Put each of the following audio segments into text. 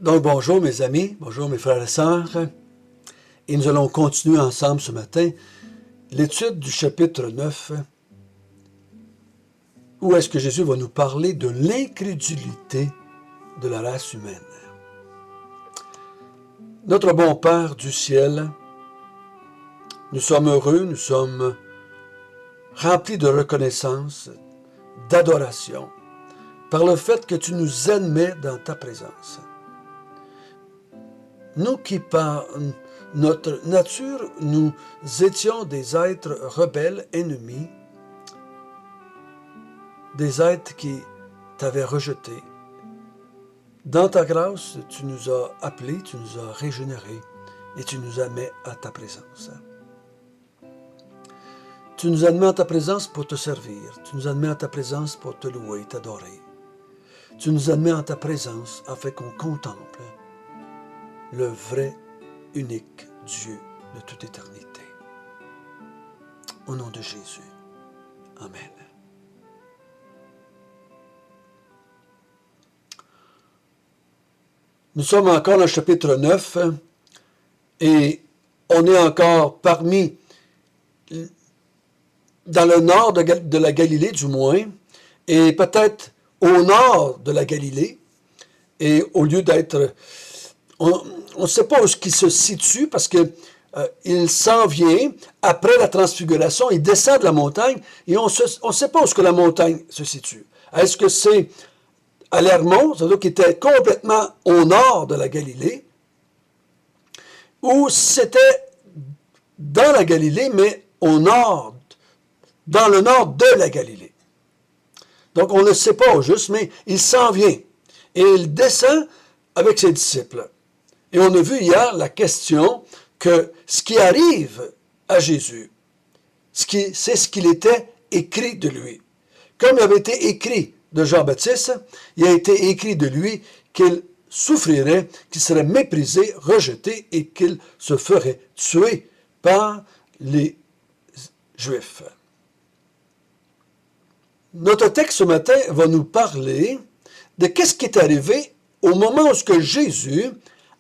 Donc bonjour mes amis, bonjour mes frères et sœurs, et nous allons continuer ensemble ce matin l'étude du chapitre 9, où est-ce que Jésus va nous parler de l'incrédulité de la race humaine. Notre bon Père du ciel, nous sommes heureux, nous sommes remplis de reconnaissance, d'adoration, par le fait que tu nous admets dans ta présence. Nous qui, par notre nature, nous étions des êtres rebelles, ennemis, des êtres qui t'avaient rejeté. Dans ta grâce, tu nous as appelés, tu nous as régénérés et tu nous admets à ta présence. Tu nous admets à ta présence pour te servir, tu nous admets à ta présence pour te louer, t'adorer. Tu nous admets à ta présence afin qu'on contemple le vrai, unique Dieu de toute éternité. Au nom de Jésus. Amen. Nous sommes encore dans le chapitre 9 et on est encore parmi, dans le nord de la Galilée du moins, et peut-être au nord de la Galilée, et au lieu d'être... On ne sait pas où il se situe parce que il s'en vient après la transfiguration, il descend de la montagne et on ne sait pas où que la montagne se situe. Est-ce que c'est à l'Hermon, c'est-à-dire qui était complètement au nord de la Galilée, ou c'était dans la Galilée, mais au nord, dans le nord de la Galilée. Donc on ne sait pas au juste, mais il s'en vient et il descend avec ses disciples. Et on a vu hier la question que ce qui arrive à Jésus, c'est ce qu'il était écrit de lui. Comme il avait été écrit de Jean-Baptiste, il a été écrit de lui qu'il souffrirait, qu'il serait méprisé, rejeté et qu'il se ferait tuer par les Juifs. Notre texte ce matin va nous parler de qu'est-ce qui est arrivé au moment où Jésus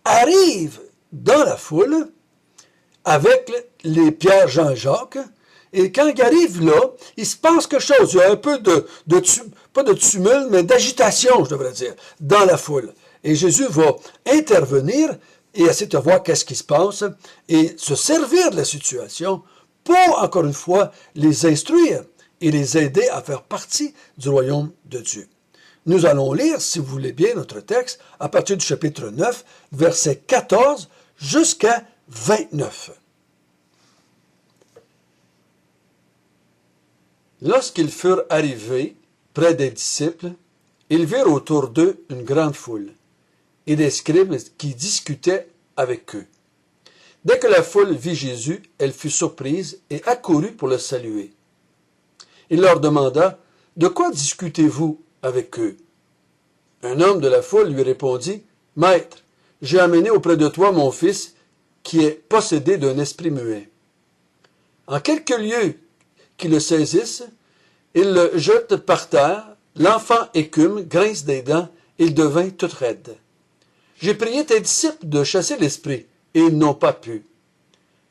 arrive dans la foule avec les Pierre, Jean et Jacques, et quand il arrive là, il se passe quelque chose. Il y a un peu pas de tumulte, mais d'agitation, je devrais dire, dans la foule. Et Jésus va intervenir et essayer de voir qu'est-ce qui se passe et se servir de la situation pour, encore une fois, les instruire et les aider à faire partie du royaume de Dieu. Nous allons lire, si vous voulez bien, notre texte à partir du chapitre 9, verset 14 jusqu'à 29. Lorsqu'ils furent arrivés près des disciples, ils virent autour d'eux une grande foule et des scribes qui discutaient avec eux. Dès que la foule vit Jésus, elle fut surprise et accourut pour le saluer. Il leur demanda « De quoi discutez-vous avec eux ?» Un homme de la foule lui répondit « Maître, j'ai amené auprès de toi mon fils qui est possédé d'un esprit muet. En quelque lieu qui le saisisse, il le jette par terre, l'enfant écume, grince des dents, il devint tout raide. J'ai prié tes disciples de chasser l'esprit, et ils n'ont pas pu.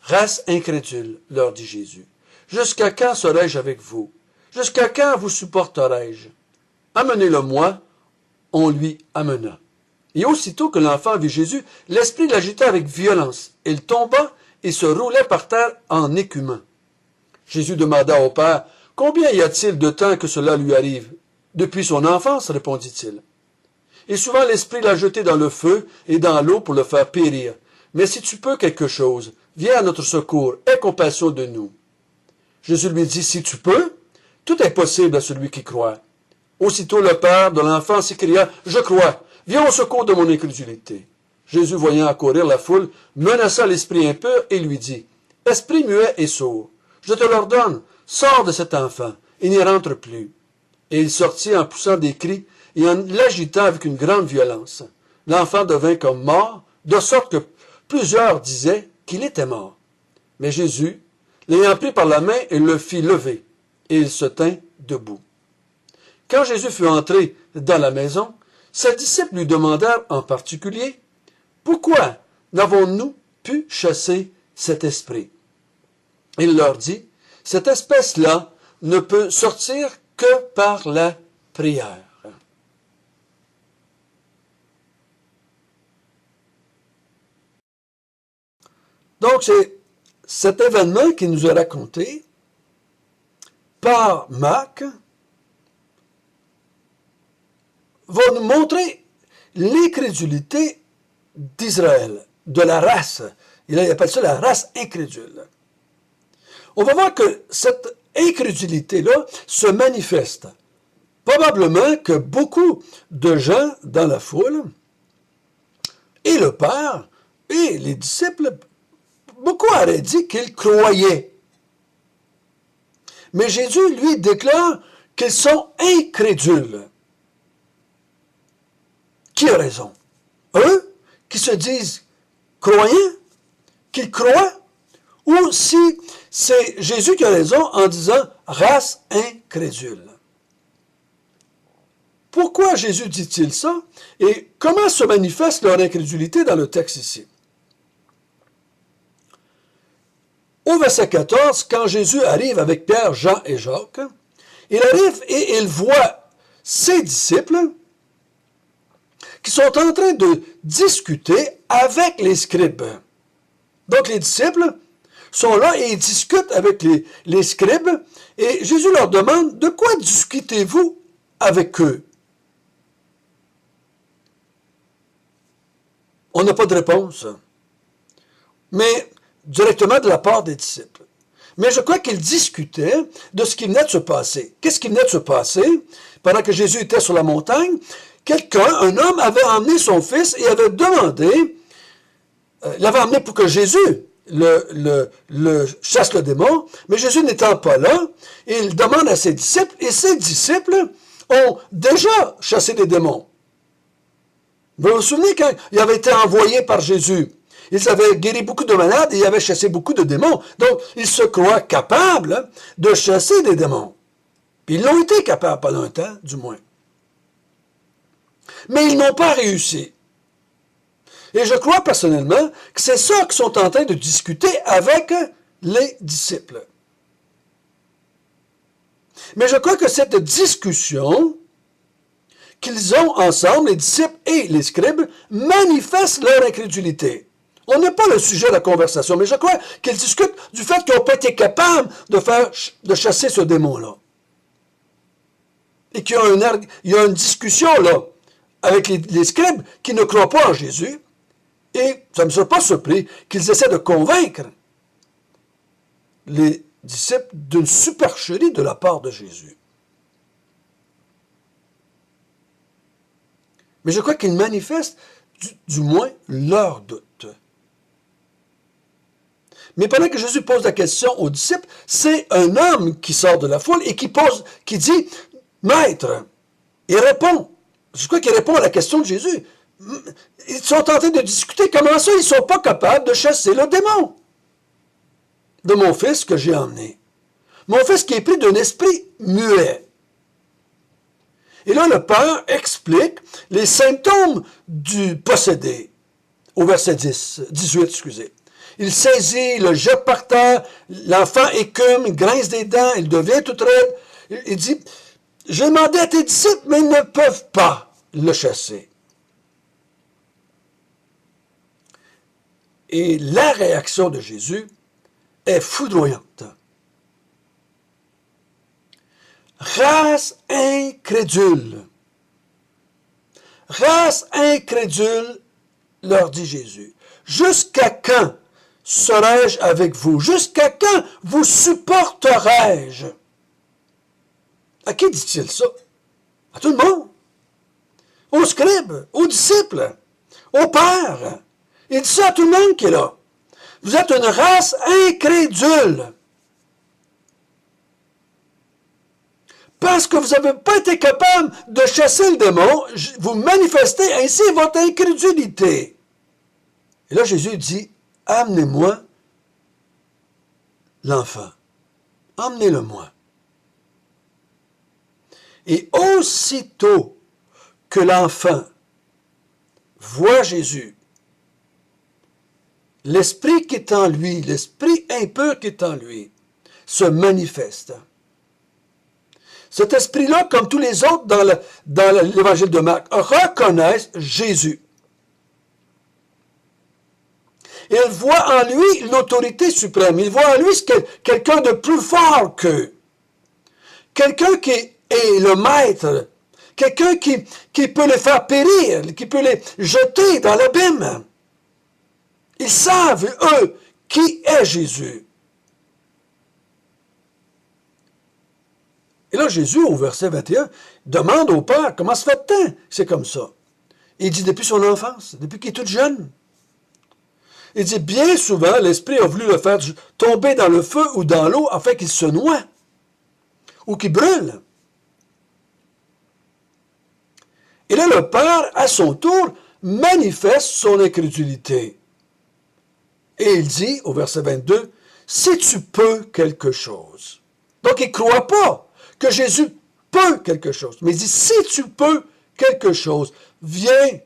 Race incrédule, leur dit Jésus, jusqu'à quand serai-je avec vous? Jusqu'à quand vous supporterai-je? Amenez-le-moi. On lui amena. Et aussitôt que l'enfant vit Jésus, l'esprit l'agita avec violence. Il tomba et se roulait par terre en écumant. Jésus demanda au Père, « Combien y a-t-il de temps que cela lui arrive? » « Depuis son enfance, répondit-il. Et souvent l'esprit l'a jeté dans le feu et dans l'eau pour le faire périr. Mais si tu peux quelque chose, viens à notre secours, aie compassion de nous. Jésus lui dit, « Si tu peux, tout est possible à celui qui croit. » Aussitôt le père de l'enfant s'écria, « Je crois, viens au secours de mon incrédulité. » Jésus, voyant accourir la foule, menaça l'esprit impur et lui dit, « Esprit muet et sourd, je te l'ordonne, sors de cet enfant, et n'y rentre plus. » Et il sortit en poussant des cris et en l'agitant avec une grande violence. L'enfant devint comme mort, de sorte que plusieurs disaient qu'il était mort. Mais Jésus, l'ayant pris par la main, il le fit lever, et il se tint debout. Quand Jésus fut entré dans la maison, Ses disciples lui demandèrent en particulier, « Pourquoi n'avons-nous pu chasser cet esprit? » Il leur dit, « Cette espèce-là ne peut sortir que par la prière. » Donc, c'est cet événement qui nous est raconté par Marc va nous montrer l'incrédulité d'Israël, de la race. Il appelle ça la race incrédule. On va voir que cette incrédulité-là se manifeste. Probablement que beaucoup de gens dans la foule, et le Père, et les disciples, beaucoup auraient dit qu'ils croyaient. Mais Jésus, lui, déclare qu'ils sont incrédules. Qui a raison? Eux, qui se disent croyants, qu'ils croient, ou si c'est Jésus qui a raison en disant race incrédule. Pourquoi Jésus dit-il ça? Et comment se manifeste leur incrédulité dans le texte ici? Au verset 14, quand Jésus arrive avec Pierre, Jean et Jacques, il arrive et il voit ses disciples qui sont en train de discuter avec les scribes. Donc les disciples sont là et ils discutent avec les scribes et Jésus leur demande, de quoi discutez-vous avec eux? On n'a pas de réponse, mais directement de la part des disciples. Mais je crois qu'ils discutaient de ce qui venait de se passer. Qu'est-ce qui venait de se passer? Pendant que Jésus était sur la montagne, un homme avait emmené son fils et avait demandé, l'avait emmené pour que Jésus le chasse le démon, mais Jésus n'étant pas là, il demande à ses disciples, et ses disciples ont déjà chassé des démons. Vous vous souvenez quand il avait été envoyé par Jésus? Ils avaient guéri beaucoup de malades et ils avaient chassé beaucoup de démons. Donc, ils se croient capables de chasser des démons. Puis ils l'ont été capables pendant un temps, du moins. Mais ils n'ont pas réussi. Et je crois personnellement que c'est ça qu'ils sont en train de discuter avec les disciples. Mais je crois que cette discussion qu'ils ont ensemble, les disciples et les scribes, manifeste leur incrédulité. On n'est pas le sujet de la conversation, mais je crois qu'ils discutent du fait qu'ils n'ont pas été capables de chasser ce démon-là. Et qu'il y a une discussion là avec les scribes qui ne croient pas en Jésus, et ça ne me serait pas surpris qu'ils essaient de convaincre les disciples d'une supercherie de la part de Jésus. Mais je crois qu'ils manifestent du moins leur doute. Mais pendant que Jésus pose la question aux disciples, c'est un homme qui sort de la foule et qui dit, « Maître », il répond. Je crois qu'il répond à la question de Jésus. Ils sont en train de discuter comment ça, ils ne sont pas capables de chasser le démon de mon fils que j'ai emmené. Mon fils qui est pris d'un esprit muet. Et là, le Père explique les symptômes du possédé, au verset 18, excusez. Il saisit, le jette par terre, l'enfant écume, il grince des dents, il devient tout raide. Il dit, j'ai demandé à tes disciples, mais ils ne peuvent pas le chasser. Et la réaction de Jésus est foudroyante. Race incrédule. Race incrédule, leur dit Jésus. Jusqu'à quand serai-je avec vous? Jusqu'à quand vous supporterai-je? À qui dit-il ça? À tout le monde. Aux scribes, aux disciples, au Père. Il dit ça à tout le monde qui est là. Vous êtes une race incrédule. Parce que vous n'avez pas été capable de chasser le démon, vous manifestez ainsi votre incrédulité. Et là, Jésus dit, amenez-moi l'enfant. Emmenez-le-moi. Et aussitôt que l'enfant voit Jésus, l'esprit qui est en lui, l'esprit impur qui est en lui, se manifeste. Cet esprit-là, comme tous les autres dans l'évangile de Marc, reconnaissent Jésus. Il voit en lui l'autorité suprême. Il voit en lui quelqu'un de plus fort qu'eux. Quelqu'un qui est le maître. Quelqu'un qui peut les faire périr, qui peut les jeter dans l'abîme. Ils savent, eux, qui est Jésus. Et là, Jésus, au verset 21, demande au Père, comment se fait-il? C'est comme ça. Il dit depuis son enfance, depuis qu'il est tout jeune. Il dit, bien souvent, l'Esprit a voulu le faire tomber dans le feu ou dans l'eau afin qu'il se noie ou qu'il brûle. Et là, le Père, à son tour, manifeste son incrédulité. Et il dit, au verset 22, « Si tu peux quelque chose. » Donc, il ne croit pas que Jésus peut quelque chose. Mais il dit, « Si tu peux quelque chose, viens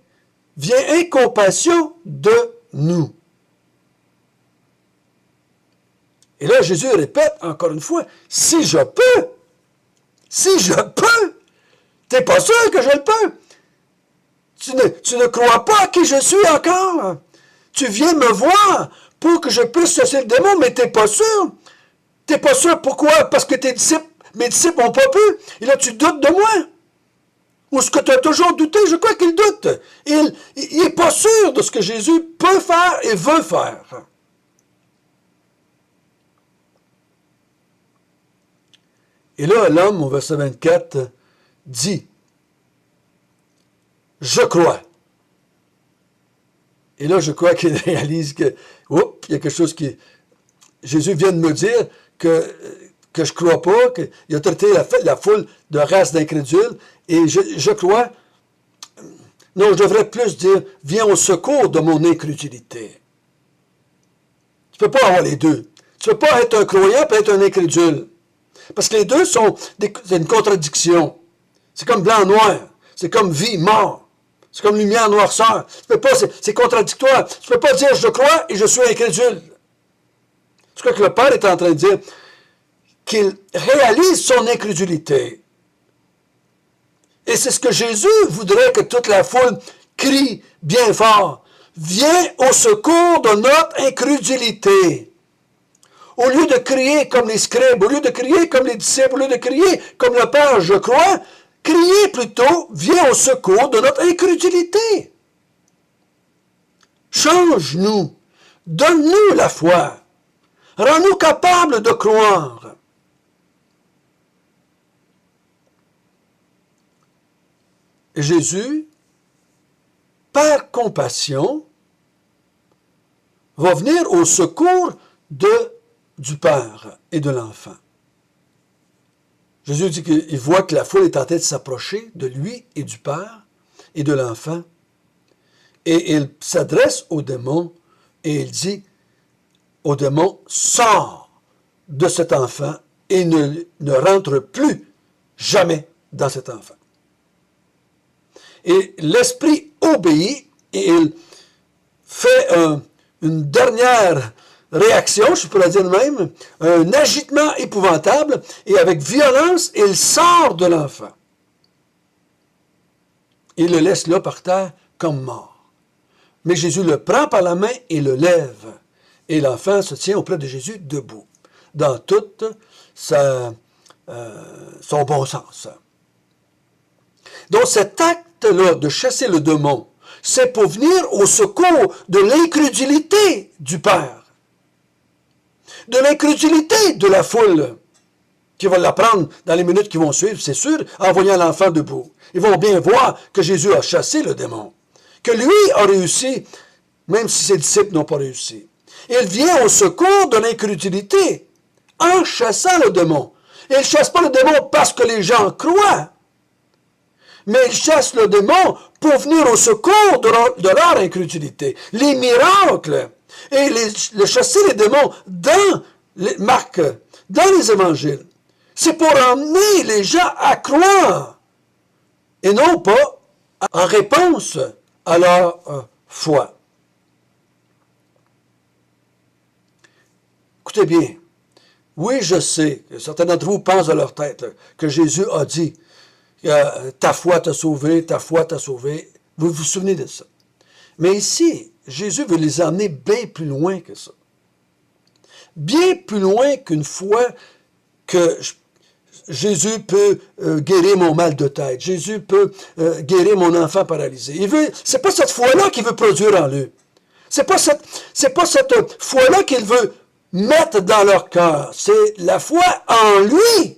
en compassion de nous. » Et là, Jésus répète encore une fois, « Si je peux, t'es pas sûr que je le peux. Tu ne crois pas qui je suis encore. Tu viens me voir pour que je puisse chasser le démon, mais t'es pas sûr. T'es pas sûr pourquoi? Parce que mes disciples n'ont pas pu. Et là, tu doutes de moi. Ou ce que tu as toujours douté, je crois qu'il doute. Il n'est pas sûr de ce que Jésus peut faire et veut faire. Et là, l'homme, au verset 24, dit, « Je crois. » Et là, je crois qu'il réalise que, oups, il y a quelque chose qui... Jésus vient de me dire que je ne crois pas, qu'il a traité la foule de race d'incrédules, et je crois... Non, je devrais plus dire, « Viens au secours de mon incrédulité. » Tu ne peux pas avoir les deux. Tu ne peux pas être un croyant et être un incrédule. Parce que les deux c'est une contradiction. C'est comme blanc-noir. C'est comme vie-mort. C'est comme lumière-noirceur. C'est contradictoire. Tu ne peux pas dire je crois et je suis incrédule. Je crois que le Père est en train de dire qu'il réalise son incrédulité. Et c'est ce que Jésus voudrait que toute la foule crie bien fort. Viens au secours de notre incrédulité. Au lieu de crier comme les scribes, au lieu de crier comme les disciples, au lieu de crier comme le Père, je crois, criez plutôt, viens au secours de notre incrédulité. Change-nous, donne-nous la foi, rends-nous capables de croire. Et Jésus, par compassion, va venir au secours du Père et de l'enfant. Jésus dit qu'il voit que la foule est en train de s'approcher de lui et du Père et de l'enfant. Et il s'adresse au démon et il dit au démon, sors de cet enfant et ne rentre plus jamais dans cet enfant. Et l'esprit obéit et il fait une dernière réaction, je pourrais dire même, un agitement épouvantable, et avec violence, il sort de l'enfant. Il le laisse là par terre comme mort. Mais Jésus le prend par la main et le lève. Et l'enfant se tient auprès de Jésus debout, dans tout son bon sens. Donc cet acte-là de chasser le démon, c'est pour venir au secours de l'incrédulité du Père. De l'incrédulité de la foule, qui va l'apprendre dans les minutes qui vont suivre, c'est sûr, en voyant l'enfant debout. Ils vont bien voir que Jésus a chassé le démon, que lui a réussi, même si ses disciples n'ont pas réussi. Il vient au secours de l'incrédulité, en chassant le démon. Il ne chasse pas le démon parce que les gens croient, mais il chasse le démon pour venir au secours de leur incrédulité. Les miracles, et chasser les démons dans Marc, dans les évangiles, c'est pour emmener les gens à croire et non pas en réponse à leur foi. Écoutez bien, oui, je sais, que certains d'entre vous pensent dans leur tête que Jésus a dit ta foi t'a sauvé, ta foi t'a sauvé. Vous vous souvenez de ça. Mais ici, Jésus veut les emmener bien plus loin que ça. Bien plus loin qu'une foi que Jésus peut guérir mon mal de tête. Jésus peut guérir mon enfant paralysé. C'est pas cette foi-là qu'il veut produire en eux. C'est pas cette foi-là qu'il veut mettre dans leur cœur. C'est la foi en lui.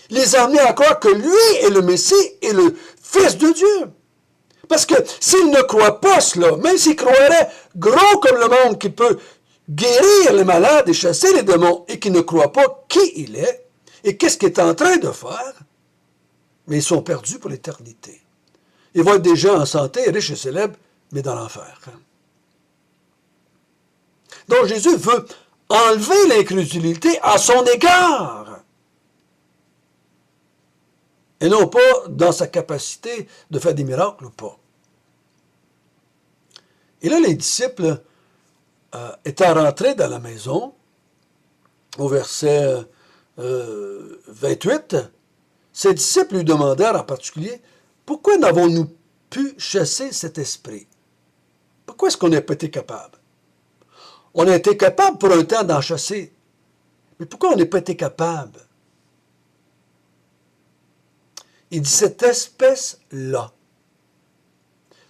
Les emmener à croire que lui est le Messie et le Fils de Dieu. Parce que s'ils ne croient pas cela, même s'ils croiraient gros comme le monde qui peut guérir les malades et chasser les démons, et qui ne croient pas qui il est, et qu'est-ce qu'il est en train de faire, mais ils sont perdus pour l'éternité. Ils vont être des gens en santé, riches et célèbres, mais dans l'enfer. Donc Jésus veut enlever l'incrédulité à son égard. Et non pas dans sa capacité de faire des miracles ou pas. Et là, les disciples étant rentrés dans la maison, au verset 28, ses disciples lui demandèrent en particulier, « Pourquoi n'avons-nous pu chasser cet esprit? Pourquoi est-ce qu'on n'a pas été capable? On a été capable pour un temps d'en chasser, mais pourquoi on n'a pas été capable? » Il dit, cette espèce-là.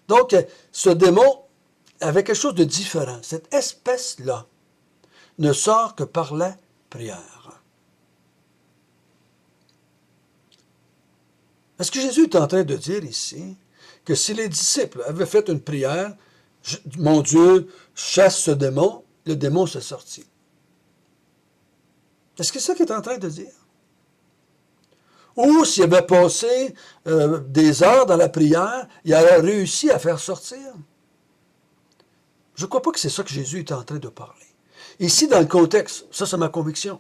Donc, ce démon avait quelque chose de différent. Cette espèce-là ne sort que par la prière. Est-ce que Jésus est en train de dire ici que si les disciples avaient fait une prière, mon Dieu, chasse ce démon, le démon s'est sorti? Est-ce que c'est ça qu'il est en train de dire? Ou s'il avait passé des heures dans la prière, il aurait réussi à faire sortir? Je ne crois pas que c'est ça que Jésus est en train de parler. Ici, dans le contexte, ça c'est ma conviction,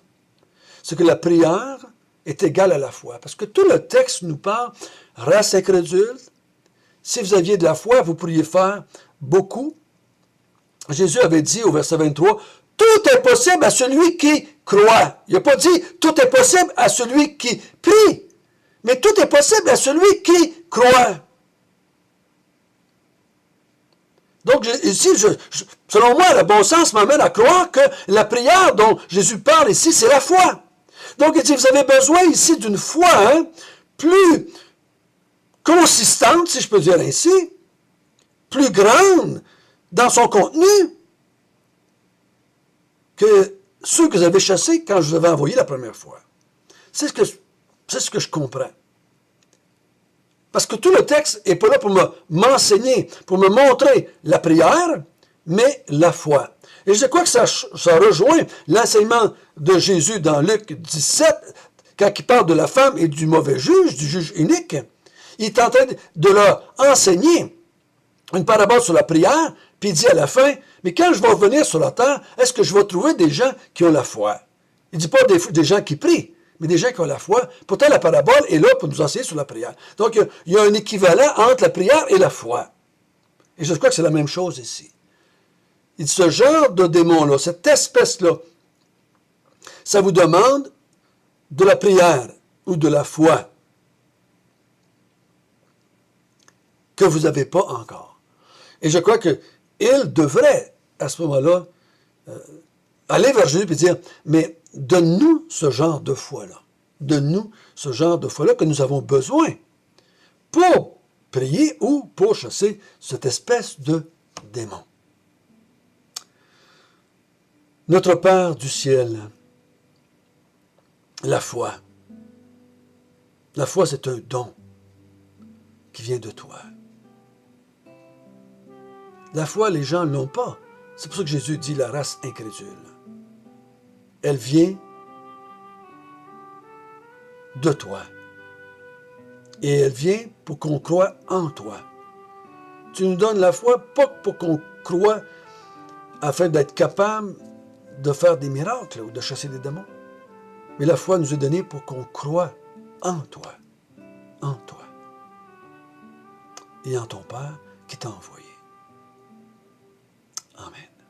c'est que la prière est égale à la foi. Parce que tout le texte nous parle, race incrédule, si vous aviez de la foi, vous pourriez faire beaucoup. Jésus avait dit au verset 23, « Tout est possible à celui qui croit. » Il n'a pas dit « Tout est possible à celui qui prie. » Mais tout est possible à celui qui croit. Donc, ici, selon moi, le bon sens m'amène à croire que la prière dont Jésus parle ici, c'est la foi. Donc, il dit, vous avez besoin ici d'une foi plus consistante, si je peux dire ainsi, plus grande dans son contenu que ceux que vous avez chassés quand je vous avais envoyé la première fois. C'est ce que je comprends. Parce que tout le texte n'est pas là pour m'enseigner, pour me montrer la prière, mais la foi. Et je crois que ça rejoint l'enseignement de Jésus dans Luc 17, quand il parle de la femme et du mauvais juge, du juge unique. Il est en train de leur enseigner une parabole sur la prière, puis il dit à la fin, mais quand je vais revenir sur la terre, est-ce que je vais trouver des gens qui ont la foi? Il ne dit pas des gens qui prient, mais des gens qui ont la foi. Pourtant, la parabole est là pour nous enseigner sur la prière. Donc, il y a un équivalent entre la prière et la foi. Et je crois que c'est la même chose ici. Il dit, ce genre de démon-là, cette espèce-là, ça vous demande de la prière ou de la foi que vous n'avez pas encore. Et je crois qu'il devrait, à ce moment-là, aller vers Jésus et dire, mais donne-nous ce genre de foi-là. Donne-nous ce genre de foi-là que nous avons besoin pour prier ou pour chasser cette espèce de démon. Notre Père du ciel, la foi. La foi, c'est un don qui vient de toi. La foi, les gens ne l'ont pas. C'est pour ça que Jésus dit la race incrédule. Elle vient de toi. Et elle vient pour qu'on croie en toi. Tu nous donnes la foi, pas pour qu'on croie afin d'être capable de faire des miracles ou de chasser des démons. Mais la foi nous est donnée pour qu'on croie en toi. En toi. et en ton Père qui t'a envoyé. Amen.